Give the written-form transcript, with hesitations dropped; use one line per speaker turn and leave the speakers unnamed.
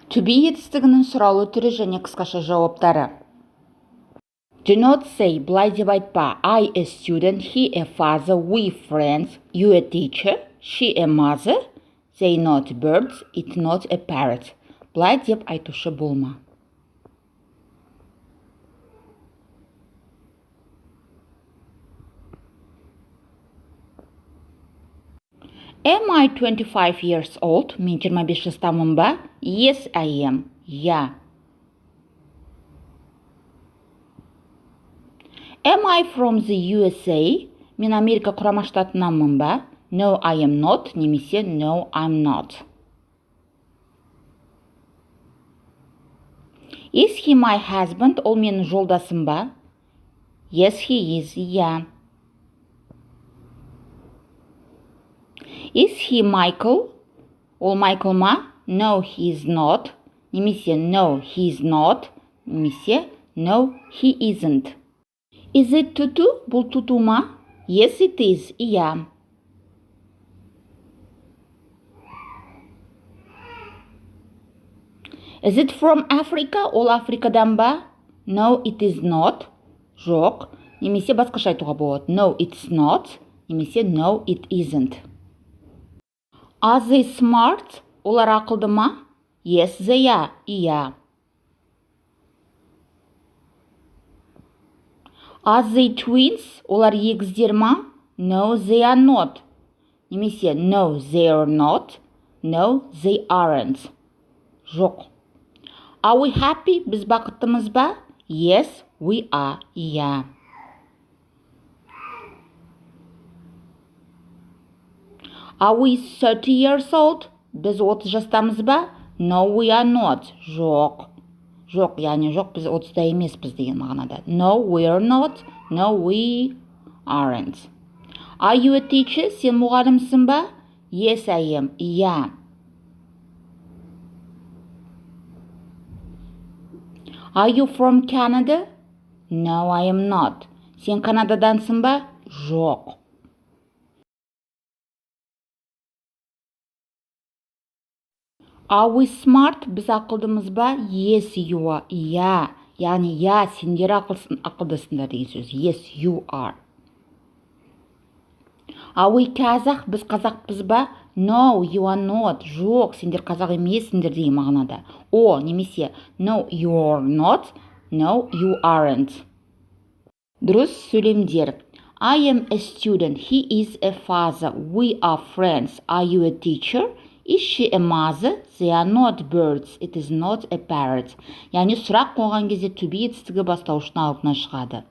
To be етістігінің сұраулы түрі және қысқаша жауаптары. Do not say, былай деп айтпа. I a student, he a father, we friends, you a teacher, she a mother, they not birds, it not a parrot. Былай деп айтушы болма. Am I 25 years old? Мен 25 жастамын ба? Yes, I am. Yeah. Am I from the USA? Мен Америка құрама штатынанмын ба? No, I am not. Немесе No, I'm not. Is he my husband? Ол менің жолдасым ба? Yes, he is. Yeah. Is he Michael? Ол Michael ма? No, he is not. Немесе No, he is not. Немесе No, he isn't. Is it Tutu? Бұл Tutu ма? Yes, it is. Иә. Is it from Africa? Ол Африкадан ба? No, it is not. Жоқ. Немесе басқаша айтуға болады. No, it's not. Немесе No, it isn't. Are they smart? Олар ақылды ма? Yes, they are. Иә. Are they twins? Олар егіздер ма? No, they are not. Немесе No, they are not. No, they aren't. Жоқ. Are we happy? Біз бақыттымыз ба? Yes, we are. Иә. Are we 30 years old? Біз 30 жастамыз ба? No, we are not. Жоқ. Жоқ, яғни жоқ, біз 30-да емеспіз деген мағынада. No, we are not. No, we aren't. Are you a teacher? Сен мұғалімсің ба? Yes, I am. Иә. Are you from Canada? No, I am not. Сен Канададансың ба? Жоқ. Are we smart? Біз ақылдымыз ба? Yes, you are. Иә. Яғни, иә, сендер ақылдысыңдар деген сөз. Yes, you are. Are we Kazakh? Біз қазақпыз ба? No, you are not. Жоқ, сендер қазақ емессіңдер деген мағынада. О, немесе No, you are not. No, you aren't. Дұрыс сөйлемдер. I am a student. He is a father. We are friends. Are you a teacher? Is she a mother? They are not birds. It is not a parrot. Яғни сұрақ қойған кезде to be етістігі бастауыштың алдына шығады.